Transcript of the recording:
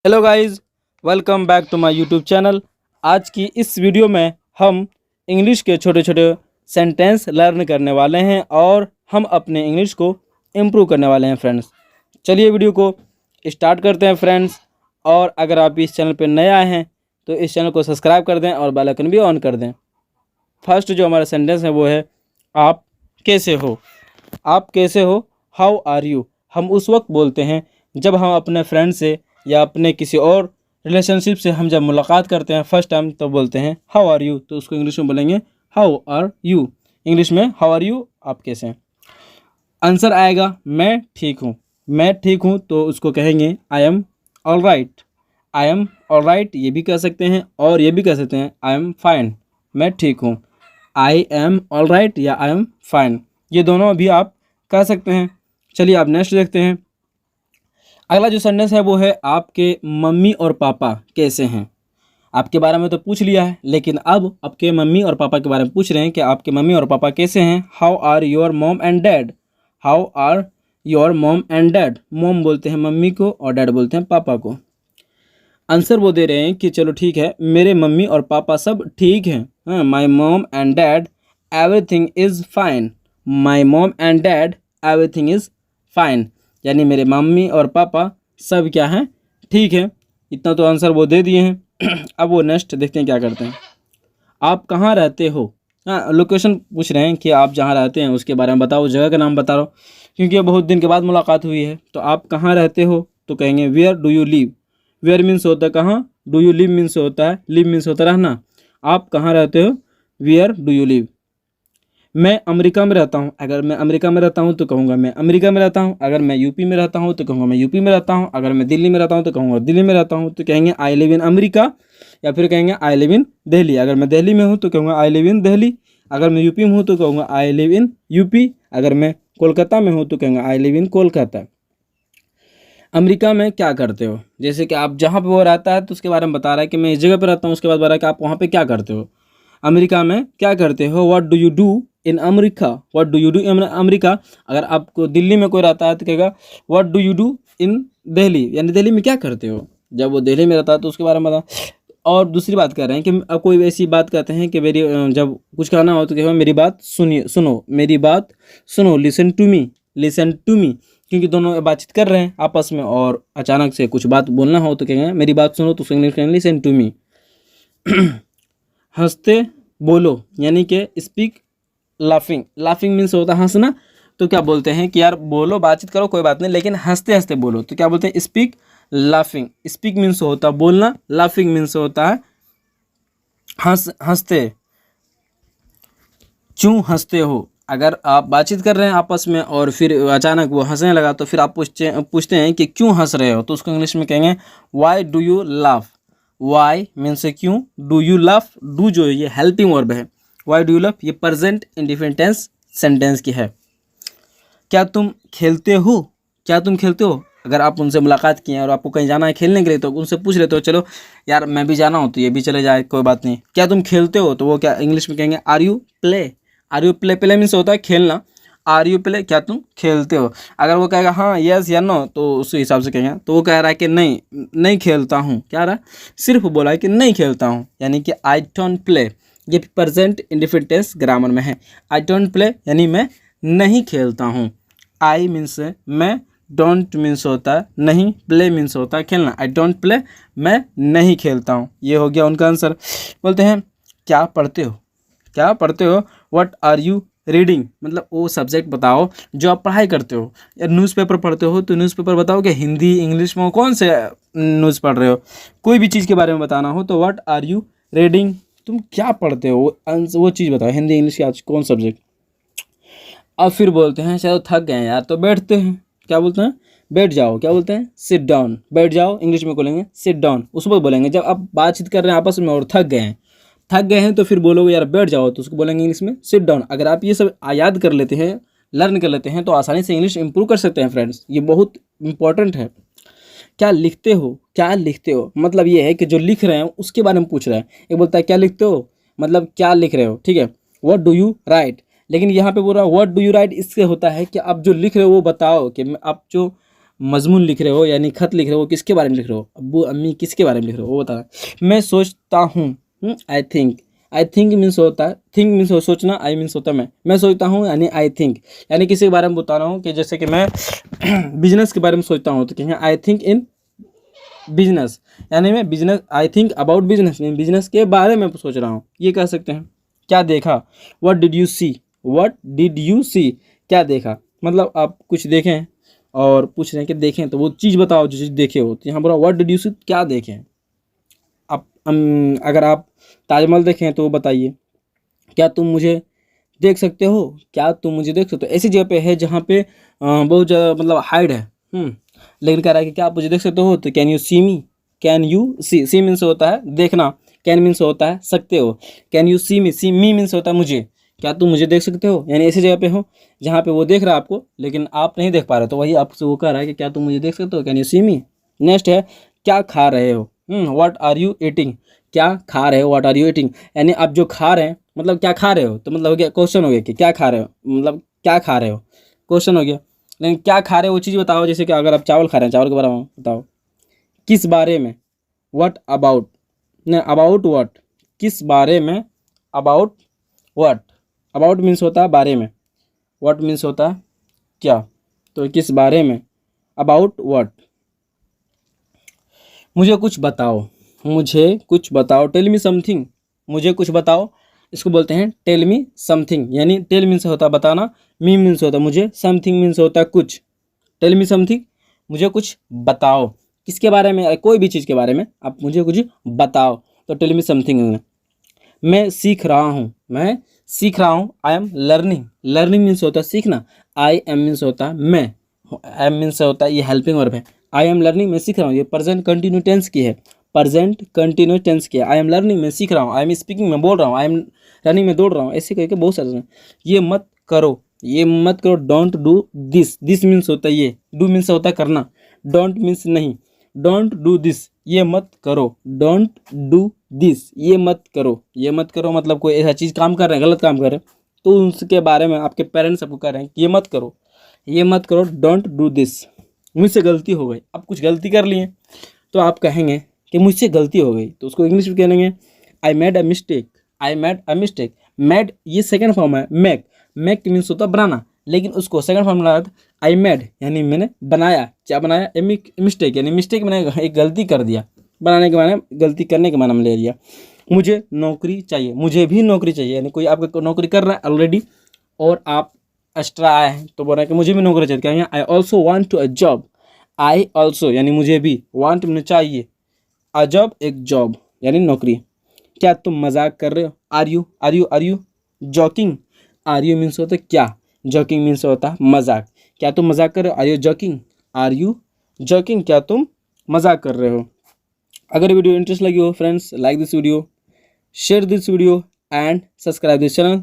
Hello guys, welcome back to my YouTube channel. आज की इस वीडियो में हम इंग्लिश के छोटे छोटे सेंटेंस लर्न करने वाले हैं और हम अपने इंग्लिश को इम्प्रूव करने वाले हैं फ्रेंड्स। चलिए वीडियो को स्टार्ट करते हैं फ्रेंड्स। और अगर आप इस चैनल पर नए आए हैं तो इस चैनल को सब्सक्राइब कर दें और बेल आइकन भी ऑन कर दें। फर्स्ट जो हमारा सेंटेंस है वो है आप कैसे हो। आप कैसे हो, हाउ आर यू, हम उस वक्त बोलते हैं जब हम अपने फ्रेंड से या अपने किसी और रिलेशनशिप से हम जब मुलाकात करते हैं फर्स्ट टाइम तो बोलते हैं हाउ आर यू। तो उसको इंग्लिश में बोलेंगे हाउ आर यू। इंग्लिश में हाउ आर यू, आप कैसे हैं। आंसर आएगा मैं ठीक हूँ। मैं ठीक हूँ तो उसको कहेंगे I am all right. I am all right ये भी कह सकते हैं और ये भी कह सकते हैं आई एम फाइन। मैं ठीक हूँ, आई एम ऑल राइट या आई एम फाइन, ये दोनों भी आप कह सकते हैं। चलिए आप नेक्स्ट देखते हैं। अगला जो सेंटेंस है वो है आपके मम्मी और पापा कैसे हैं। आपके बारे में तो पूछ लिया है, लेकिन अब आपके मम्मी और पापा के बारे में पूछ रहे हैं कि आपके मम्मी और पापा कैसे हैं। How are your mom and dad. How are your mom and dad. Mom बोलते हैं मम्मी को और डैड बोलते हैं पापा को। आंसर वो दे रहे हैं कि चलो ठीक है, मेरे मम्मी और पापा सब ठीक हैं। My mom and dad everything is fine. My mom and dad everything is fine, यानी मेरे मम्मी और पापा सब क्या हैं, ठीक है। इतना तो आंसर वो दे दिए हैं। अब वो नेक्स्ट देखते हैं क्या करते हैं। आप कहाँ रहते हो। लोकेशन पूछ रहे हैं कि आप जहाँ रहते हैं उसके बारे में बताओ, जगह का नाम बता रहा हूँ क्योंकि ये बहुत दिन के बाद मुलाकात हुई है। तो आप कहाँ रहते हो तो कहेंगे where do you live. Where means होता है कहाँ, डू यू लिव मीन्स होता है, लिव मीन्स होता है रहना। आप कहाँ रहते हो, वेयर डू यू लिव। मैं अमेरिका में रहता हूँ। अगर मैं अमेरिका में रहता हूँ तो कहूँगा मैं अमेरिका में रहता हूँ। अगर मैं यूपी में रहता हूँ तो कहूँगा मैं यूपी में रहता हूँ। अगर मैं दिल्ली में रहता हूँ तो कहूँगा दिल्ली में रहता हूँ। तो कहेंगे आई लिव इन अमेरिका या फिर कहेंगे आई लिव इन दिल्ली। अगर मैं दिल्ली में हूँ तो कहूँगा आई लिव इन दिल्ली। अगर मैं यूपी में हूँ तो कहूँगा आई लिव इन यूपी। अगर मैं कोलकाता में हूँ तो कहेंगे I live in Kolkata. America में क्या करते हो, जैसे कि आप जहाँ पे वो रहता है तो उसके बारे में बता रहा है कि मैं इस जगह पे रहता हूँ, उसके बाद बता रहा है कि आप वहाँ पे क्या करते हो। अमेरिका में क्या करते हो, what do you do in America. What do you do in America. अगर आपको दिल्ली में कोई रहता है तो कहेगा what do you do in Delhi, यानी दिल्ली में क्या करते हो। जब वो दिल्ली में रहता है तो उसके बारे में बता। और दूसरी बात कर रहे हैं कि अब कोई ऐसी बात कहते हैं कि मेरी जब कुछ कहना हो तो कहेगा मेरी बात सुनिए, सुनो, मेरी बात सुनो, listen to me, listen to me. क्योंकि दोनों बातचीत कर रहे हैं आपस में और अचानक से कुछ बात बोलना हो तो कहेंगे मेरी बात सुनो, तो इंग्लिश कहेंगे लिसन टू मी। हंसते बोलो, यानी कि स्पीक लाफिंग। लाफिंग मीन्स होता है हंसना। तो क्या बोलते हैं कि यार बोलो, बातचीत करो, कोई बात नहीं, लेकिन हंसते हंसते बोलो। तो क्या बोलते हैं, स्पीक लाफिंग। स्पीक मीन्स होता है बोलना, लाफिंग मीन्स होता है हंसते। क्यों हंसते हो। अगर आप बातचीत कर रहे हैं आपस में और फिर अचानक वो हंसने लगा तो फिर आप पूछते हैं कि क्यों हंस रहे हो, तो उसको इंग्लिश में कहेंगे why do you laugh. Why means क्यों, डू यू लाफ, डू जो ये हेल्पिंग वर्ब है, वाई डू यू लाफ ये प्रेजेंट इंडिफिनिट टेंस सेंटेंस की है। क्या तुम खेलते हो। क्या तुम खेलते हो, अगर आप उनसे मुलाकात किए हैं और आपको कहीं जाना है खेलने के लिए तो उनसे पूछ लेते हो चलो यार मैं भी जाना हूँ तो ये भी चले जाए, कोई बात नहीं। क्या तुम खेलते हो, तो वो क्या इंग्लिश में कहेंगे are you play. Are you play, play means होता है खेलना, आर यू प्ले, क्या तुम खेलते हो। अगर वो कहेगा हाँ यस या नो तो उसी हिसाब से कहेंगे। तो वो कह रहा है कि नहीं नहीं खेलता हूँ, क्या रहा, सिर्फ बोला है कि नहीं खेलता हूँ, यानी कि आई डोंट प्ले। ये प्रेजेंट इंडिफिनिट टेंस ग्रामर में है। आई डोंट प्ले यानी मैं नहीं खेलता हूँ। आई मीन्स मैं, डोंट मीन्स होता है नहीं, प्ले मीन्स होता है खेलना। आई डोंट प्ले, मैं नहीं खेलता हूँ। ये हो गया उनका आंसर। बोलते हैं क्या पढ़ते हो। क्या पढ़ते हो, व्हाट आर यू रीडिंग, मतलब वो सब्जेक्ट बताओ जो आप पढ़ाई करते हो। या न्यूज़पेपर पढ़ते हो तो न्यूज़पेपर बताओ कि हिंदी इंग्लिश में कौन से न्यूज़ पढ़ रहे हो। कोई भी चीज़ के बारे में बताना हो तो व्हाट आर यू रीडिंग, तुम क्या पढ़ते हो वो चीज़ बताओ, हिंदी इंग्लिश या कौन सब्जेक्ट। अब फिर बोलते हैं चलो थक गए यार तो बैठते हैं। क्या बोलते हैं, बैठ जाओ। क्या बोलते हैं, सिट डाउन। बैठ जाओ इंग्लिश में बोलेंगे सिट डाउन। उस पर बोलेंगे जब आप बातचीत कर रहे हैं आपस में और थक गए हैं, थक गए हैं तो फिर बोलोगे यार बैठ जाओ, तो उसको बोलेंगे इंग्लिश में सिट डाउन। अगर आप ये सब याद कर लेते हैं, लर्न कर लेते हैं तो आसानी से इंग्लिश इंप्रूव कर सकते हैं फ्रेंड्स। ये बहुत इंपॉर्टेंट है। क्या लिखते हो। क्या लिखते हो मतलब ये है कि जो लिख रहे हैं उसके बारे में पूछ रहा है। एक बोलता है क्या लिखते हो, मतलब क्या लिख रहे हो, ठीक है। व्हाट डू यू राइट, लेकिन यहाँ पे बोल रहा है व्हाट डू यू राइट, इससे होता है कि आप जो लिख रहे हो वो बताओ कि आप जो मजमून लिख रहे हो यानी खत लिख रहे हो, किसके बारे में लिख रहे हो, अब्बू अम्मी किसके बारे में लिख रहे हो वो बताना। मैं सोचता हूँ, आई थिंक मीन्स होता है, थिंक मीन्स सोचना, आई मीन्स होता है मैं सोचता हूँ यानी आई थिंक, यानी किसी के बारे में बता रहा हूँ कि जैसे कि मैं बिजनेस के बारे में सोचता हूँ तो कहेंगे आई थिंक इन बिजनेस, यानी मैं business, I think about business, मैं बिजनेस के बारे में सोच रहा हूँ, ये कह सकते हैं। क्या देखा, what did you see, what did you see, क्या देखा, मतलब आप कुछ देखें और पूछ रहे हैं कि देखें तो वो चीज़ बताओ जो चीज़ देखे हो, तो यहाँ बोला व्हाट डिड यू सी, क्या देखें। आप अगर आप ताजमहल देखें तो बताइए, क्या तुम मुझे देख सकते हो, क्या तुम मुझे देख सकते हो। ऐसी जगह पे है जहाँ पे बहुत ज़्यादा मतलब हाइड है, लेकिन कह रहा है कि क्या आप मुझे देख सकते हो, तो can you see me, can you see means होता है देखना, कैन मीन्स होता है सकते हो, can you see me means होता है मुझे, क्या तुम मुझे देख सकते हो, यानी ऐसी जगह पे हो जहाँ पे वो देख रहा है आपको लेकिन आप नहीं देख पा रहे, तो वही आपसे वो कह रहा है कि क्या तुम मुझे देख सकते हो, can you see me. Next है क्या खा रहे हो, व्हाट आर यू ईटिंग, क्या खा रहे हो, व्हाट आर यू ईटिंग, यानी आप जो खा रहे हैं मतलब क्या खा रहे हो, तो मतलब हो गया क्वेश्चन हो गया कि क्या खा रहे हो, मतलब क्या खा रहे हो, क्वेश्चन हो गया। लेकिन क्या खा रहे हो वो चीज़ बताओ, जैसे कि अगर आप चावल खा रहे हैं चावल के बारे में बताओ, किस बारे में, व्हाट अबाउट, न अबाउट व्हाट, किस बारे में, अबाउट व्हाट, अबाउट मीन्स होता है बारे में, व्हाट मीन्स होता है क्या, तो किस बारे में, अबाउट व्हाट। मुझे कुछ बताओ, मुझे कुछ बताओ, टेल मी समथिंग, मुझे कुछ बताओ, इसको बोलते हैं टेल मी समथिंग, यानी टेल मीन्स होता है बताना, मी मीन्स होता है मुझे, समथिंग मीन्स होता है कुछ, टेल मी समथिंग, मुझे कुछ बताओ, किसके बारे में, कोई भी चीज़ के बारे में आप मुझे कुछ बताओ, तो टेल मी समथिंग। मैं सीख रहा हूँ, मैं सीख रहा हूँ, I am learning, learning means होता है सीखना, आई एम मीन्स होता है मैं, एम मीन्स होता है ये हेल्पिंग वर्ब है, आई एम लर्निंग मैं सीख रहा हूँ, ये प्रेजेंट कंटिन्यू टेंस की है, प्रेजेंट कंटिन्यू टेंस की है, आई एम लर्निंग मैं सीख रहा हूँ, आई एम स्पीकिंग मैं बोल रहा हूँ, आई एम रनिंग मैं दौड़ रहा हूँ, ऐसे करके बहुत सारे। ये मत करो, ये मत करो, don't do this, this means होता है ये, डू मीन्स होता है करना, डोंट मीन्स नहीं, डोंट डू दिस, ये मत करो, डोंट डू दिस, ये मत करो, ये मत करो मतलब कोई ऐसा चीज़ काम कर रहे हैं, गलत काम कर रहे हैं तो उसके बारे में आपके पेरेंट्स आपको कह रहे हैं कि ये मत करो, ये मत करो, डोंट डू दिस। मुझसे गलती हो गई, आप कुछ गलती कर लिए तो आप कहेंगे कि मुझसे गलती हो गई, तो उसको इंग्लिश में कहेंगे I made a mistake, I made a mistake. Made ये सेकंड फॉर्म है, मेक, मेक मीन्स होता है बनाना, लेकिन उसको सेकंड फॉर्म लगा आई मेड यानी मैंने बनाया, क्या बनाया, ए मिस्टेक, यानी मिस्टेक मैंने एक गलती कर दिया, बनाने के माने गलती करने के माने में ले लिया। मुझे नौकरी चाहिए, मुझे भी नौकरी चाहिए, यानी कोई आपका नौकरी कर रहा है ऑलरेडी और आप एक्स्ट्रा आए हैं तो बोल रहे हैं कि मुझे भी नौकरी चाहिए, क्या I also want to a job, I also यानी मुझे भी, वांट मुझे चाहिए, अ जॉब एक जॉब यानी नौकरी। क्या तुम मजाक कर रहे हो, are you, are you, are you joking, are you means होता है क्या, जॉकिंग मीन्स होता है मजाक, क्या तुम मजाक कर रहे हो, are you joking, are you joking, क्या तुम मजाक कर रहे हो। अगर वीडियो इंटरेस्ट लगी हो friends, like this video, share this video and subscribe this channel.